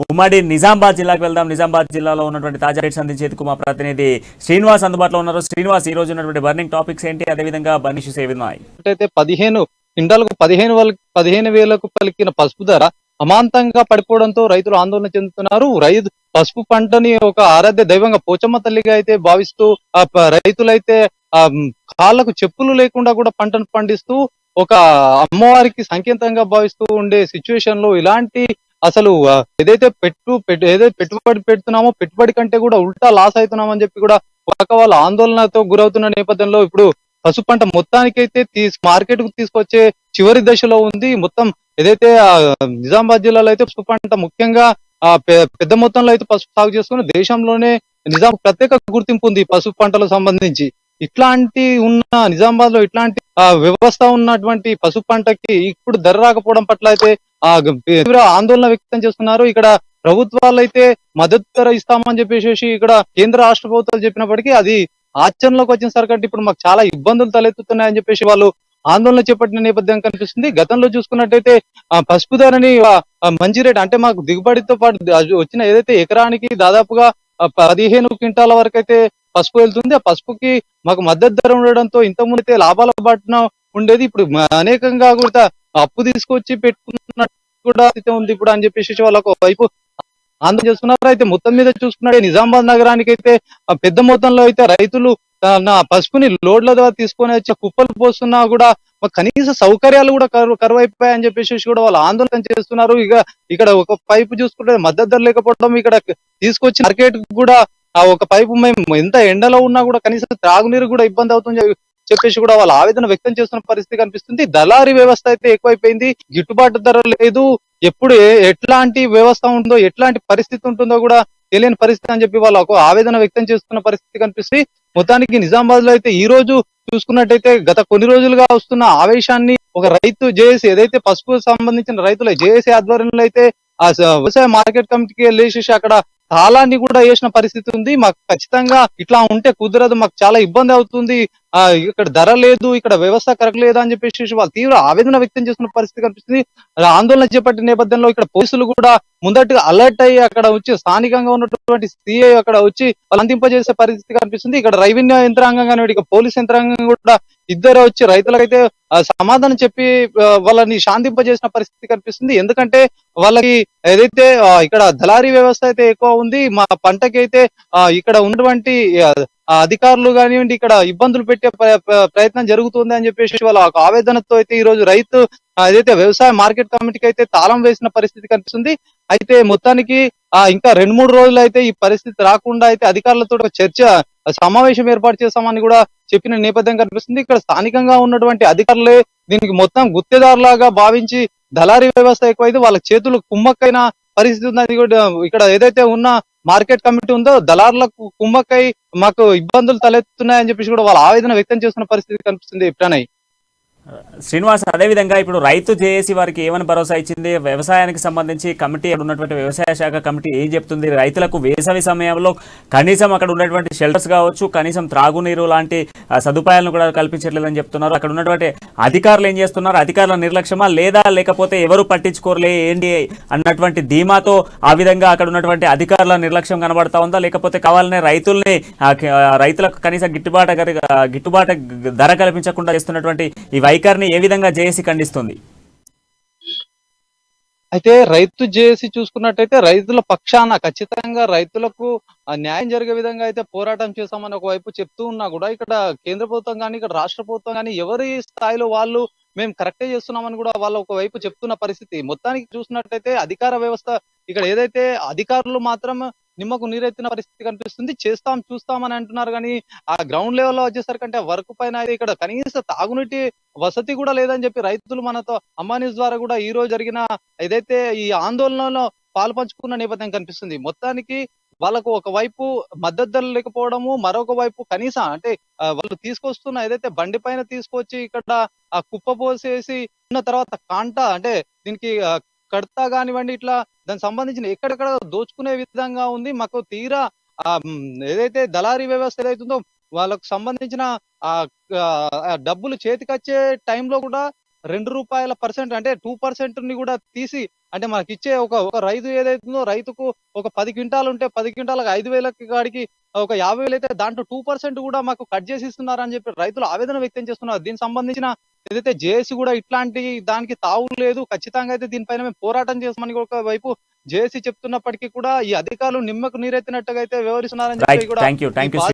ఉమ్మడి నిజామాబాద్ జిల్లాకు వెళ్దాం. నిజామాబాద్ జిల్లాలో ఉన్నటువంటి తాజా రేట్స్ అందించేందుకు మా ప్రతినిధి శ్రీనివాస్ అందుబాటులో ఉన్నారు. శ్రీనివాస్, ఈ రోజు ఉన్నటువంటి బర్నింగ్ టాపిక్స్ ఏంటి, అదేవిధంగా బర్న్ ఇష్యూస్ ఏవి ఉన్నాయి? అయితే 15 క్వింటాలకు 15,000కు పలికిన పసుపు ధర అమాంతంగా పడిపోవడంతో రైతులు ఆందోళన చెందుతున్నారు. పసుపు పంటని ఒక ఆరాధ్య దైవంగా పోచమ్మ తల్లిగా అయితే భావిస్తూ రైతులైతే ఆ కాళ్ళకు చెప్పులు లేకుండా కూడా పంటను పండిస్తూ ఒక అమ్మవారికి సంకేతంగా భావిస్తూ ఉండే సిచ్యువేషన్ లో ఇలాంటి అసలు ఏదైతే పెట్టుబడి పెడుతున్నామో పెట్టుబడి కంటే కూడా ఉల్టా లాస్ అవుతున్నామని చెప్పి కూడా పక్క వాళ్ళు ఆందోళనతో గురవుతున్న నేపథ్యంలో ఇప్పుడు పసుపు పంట మొత్తానికైతే మార్కెట్ కు తీసుకొచ్చే చివరి దశలో ఉంది. మొత్తం ఏదైతే నిజామాబాద్ జిల్లాలో అయితే పసుపు పంట ముఖ్యంగా పెద్ద మొత్తంలో అయితే పసుపు సాగు చేసుకుని దేశంలోనే ప్రత్యేక గుర్తింపు ఉంది పసుపు పంటలకు సంబంధించి. ఇట్లాంటి నిజామాబాద్ లో ఇట్లాంటి వ్యవస్థ ఉన్నటువంటి పసుపు పంటకి ఇప్పుడు ధర రాకపోవడం పట్ల అయితే తీవ్ర ఆందోళన వ్యక్తం చేస్తున్నారు. ఇక్కడ ప్రభుత్వాలు అయితే మద్దతు ధర ఇస్తామని చెప్పేసి ఇక్కడ కేంద్ర రాష్ట్ర ప్రభుత్వాలు చెప్పినప్పటికీ అది ఆచరణలోకి వచ్చిన సరికంటే ఇప్పుడు మాకు చాలా ఇబ్బందులు తలెత్తుతున్నాయని చెప్పేసి వాళ్ళు ఆందోళన చేపట్టిన నేపథ్యం కనిపిస్తుంది. గతంలో చూసుకున్నట్టయితే పసుపు ధరని మంచి రేట్ అంటే మాకు దిగుబడితో పాటు వచ్చిన ఏదైతే ఎకరానికి దాదాపుగా 15 క్వింటాల వరకు అయితే పసుపు వెళ్తుంది. ఆ పసుపుకి మాకు మద్దతు ధర ఉండడంతో ఇంతకుముందు అయితే లాభాల బాటున ఉండేది. ఇప్పుడు అనేకంగా కూడా అప్పు తీసుకొచ్చి పెట్టుకున్నట్టు కూడా ఉంది ఇప్పుడు అని చెప్పేసి వాళ్ళకు వైపు ఆందోళన చేస్తున్నారు. అయితే మొత్తం మీద చూసుకున్నట్టే నిజామాబాద్ నగరానికి అయితే పెద్ద మొత్తంలో అయితే రైతులు పసుపుని లోడ్ల ద్వారా తీసుకొని వచ్చి కుప్పలు పోస్తున్నా కూడా కనీస సౌకర్యాలు కూడా కరువైపోయాయని చెప్పేసి కూడా వాళ్ళు ఆందోళన చేస్తున్నారు. ఇక్కడ ఒక పైపు చూసుకుంటే మద్దతు ధర లేకపోవడం, ఇక్కడ తీసుకొచ్చి మార్కెట్ కూడా ఒక పైపు మేము ఎంత ఎండలో ఉన్నా కూడా కనీసం త్రాగునీరు కూడా ఇబ్బంది అవుతుంది చెప్పేసి కూడా వాళ్ళు ఆవేదన వ్యక్తం చేస్తున్న పరిస్థితి కనిపిస్తుంది. దళారీ వ్యవస్థ అయితే ఎక్కువైపోయింది, గిట్టుబాటు ధర లేదు, ఎప్పుడు ఎట్లాంటి వ్యవస్థ ఉంటుందో ఎట్లాంటి పరిస్థితి ఉంటుందో కూడా తెలియని పరిస్థితి అని చెప్పి వాళ్ళు ఆవేదన వ్యక్తం చేస్తున్న పరిస్థితి కనిపిస్తుంది. మొత్తానికి నిజామాబాద్ లో అయితే ఈ రోజు చూసుకున్నట్టయితే గత కొన్ని రోజులుగా వస్తున్న ఆవేశాన్ని ఒక రైతు జేఏసీ ఏదైతే పసుపు సంబంధించిన రైతుల జేఏసీ ఆధ్వర్యంలో అయితే ఆ వ్యవసాయ మార్కెట్ కమిటీకి వెళ్ళేసి అక్కడ తాళాన్ని కూడా వేసిన పరిస్థితి ఉంది. మాకు ఖచ్చితంగా ఇట్లా ఉంటే కుదరదు, మాకు చాలా ఇబ్బంది అవుతుంది, ఇక్కడ ధర లేదు, ఇక్కడ వ్యవస్థ కరెక్ట్ లేదు అని చెప్పేసి వాళ్ళు తీవ్ర ఆవేదన వ్యక్తం చేస్తున్న పరిస్థితి కనిపిస్తుంది. ఆందోళన చేపట్టిన నేపథ్యంలో ఇక్కడ పోలీసులు కూడా ముందట్టుగా అలర్ట్ అయ్యి అక్కడ వచ్చి స్థానికంగా ఉన్నటువంటి సిఐ అక్కడ వచ్చి వాళ్ళు అందింపజేసే పరిస్థితి కనిపిస్తుంది. ఇక్కడ రెవెన్యూ యంత్రాంగం కానీ ఇక పోలీస్ యంత్రాంగం కూడా ఇద్దరు వచ్చి రైతులకైతే సమాధానం చెప్పి వాళ్ళని శాంతింపజేసిన పరిస్థితి కనిపిస్తుంది. ఎందుకంటే వాళ్ళకి ఏదైతే ఇక్కడ దళారీ వ్యవస్థ అయితే ఎక్కువ ఉంది, మా పంటకి అయితే ఇక్కడ ఉన్నటువంటి అధికారులు కానివ్వండి ఇక్కడ ఇబ్బందులు పెట్టే ప్రయత్నం జరుగుతుంది అని చెప్పేసి వాళ్ళ ఆవేదనతో అయితే ఈ రోజు రైతు ఏదైతే వ్యవసాయ మార్కెట్ కమిటీకి అయితే తాళం వేసిన పరిస్థితి కనిపిస్తుంది. అయితే మొత్తానికి ఇంకా 2-3 రోజులు అయితే ఈ పరిస్థితి రాకుండా అయితే అధికారులతో సమావేశం ఏర్పాటు చేస్తామని కూడా చెప్పిన నేపథ్యం కనిపిస్తుంది. ఇక్కడ స్థానికంగా ఉన్నటువంటి అధికారులే దీనికి మొత్తం గుత్తేదారులాగా భావించి దళారీ వ్యవస్థ ఎక్కువైతే వాళ్ళ చేతులు కుమ్మక్కైన పరిస్థితి ఉందని కూడా ఇక్కడ ఏదైతే ఉన్న మార్కెట్ కమిటీ ఉందో దళారులకు కుమ్మక్కై మాకు ఇబ్బందులు తలెత్తున్నాయని చెప్పేసి కూడా వాళ్ళ ఆవేదన వ్యక్తం చేస్తున్న పరిస్థితి కనిపిస్తుంది. ప్రణయ్, శ్రీనివాస్, అదేవిధంగా ఇప్పుడు రైతు జేఏసీ వారికి ఏమని భరోసా ఇచ్చింది? వ్యవసాయానికి సంబంధించి కమిటీ ఉన్నటువంటి వ్యవసాయ శాఖ కమిటీ ఏం చెప్తుంది? రైతులకు వేసవి సమయంలో కనీసం అక్కడ ఉన్నటువంటి షెల్టర్స్ కావచ్చు, కనీసం త్రాగునీరు లాంటి సదుపాయాలను కూడా కల్పించట్లేదని చెప్తున్నారు. అక్కడ ఉన్నటువంటి అధికారులు ఏం చేస్తున్నారు? అధికారుల నిర్లక్ష్యమా లేదా లేకపోతే ఎవరు పట్టించుకోరలే ఏంటి అన్నటువంటి ధీమాతో ఆ విధంగా అక్కడ ఉన్నటువంటి అధికారుల నిర్లక్ష్యం కనబడతా ఉందా? లేకపోతే కావాలనే రైతులకు కనీసం గిట్టుబాటు ధర కల్పించకుండా చేస్తున్నటువంటి ఈ వైఖరిని ఏ విధంగా జేఏసీ ఖండిస్తుంది? అయితే రైతు జేఏసీ చూసుకున్నట్టయితే రైతుల పక్షాన ఖచ్చితంగా రైతులకు న్యాయం జరిగే విధంగా అయితే పోరాటం చేస్తామని ఒకవైపు చెప్తూ ఉన్నా కూడా ఇక్కడ కేంద్ర ప్రభుత్వం కానీ ఇక్కడ రాష్ట్ర ప్రభుత్వం కానీ ఎవరి స్థాయిలో వాళ్ళు మేము కరెక్టే చేస్తున్నామని కూడా వాళ్ళు ఒకవైపు చెప్తున్న పరిస్థితి. మొత్తానికి చూసినట్టయితే అధికార వ్యవస్థ ఇక్కడ ఏదైతే అధికారులు మాత్రం నిమ్మకు నీరెత్తిన పరిస్థితి కనిపిస్తుంది. చూస్తామని అంటున్నారు కానీ ఆ గ్రౌండ్ లెవెల్లో వచ్చేసరికంటే వర్క్ పైన అయితే ఇక్కడ కనీస తాగునీటి వసతి కూడా లేదని చెప్పి రైతులు మనతో అమ్మా న్యూస్ ద్వారా కూడా ఈ రోజు జరిగిన ఏదైతే ఈ ఆందోళనలో పాలు పంచుకున్న నేపథ్యం కనిపిస్తుంది. మొత్తానికి వాళ్ళకు ఒకవైపు మద్దతు ధరలు లేకపోవడము, మరొక వైపు కనీసం అంటే వాళ్ళు తీసుకొస్తున్న ఏదైతే బండి పైన తీసుకొచ్చి ఇక్కడ ఆ కుప్ప పోసేసి ఉన్న తర్వాత కాంట అంటే దీనికి కడతా కానివ్వండి ఇట్లా దానికి సంబంధించిన ఎక్కడెక్కడ దోచుకునే విధంగా ఉంది. మాకు తీరా ఏదైతే దళారీ వ్యవస్థ ఏదైతుందో వాళ్ళకు సంబంధించిన ఆ డబ్బులు చేతికొచ్చే టైంలో కూడా ₹2 అంటే 2% ని కూడా తీసి అంటే మనకి ఇచ్చే ఒక రైతు ఏదైతుందో రైతుకు ఒక 10 క్వింటాలు ఉంటే 10 క్వింటాలకు 5,000 కాడికి ఒక 50,000 అయితే దాంట్లో 2% కూడా మాకు కట్ చేసి ఇస్తున్నారని చెప్పి రైతులు ఆవేదన వ్యక్తం చేస్తున్నారు. దీనికి సంబంధించిన ఏదైతే జేఏసీ కూడా ఇట్లాంటి దానికి తావు లేదు. ఖచ్చితంగా అయితే దీనిపైన మేము పోరాటం చేస్తామని ఒక వైపు జేఏసీ చెప్తున్నప్పటికీ కూడా ఈ అధికారులు నిమ్మకు నీరెత్తినట్టుగా అయితే వ్యవహరిస్తున్నారని రైట్, చెప్పి కూడా థ్యాంక్ యూ ఈ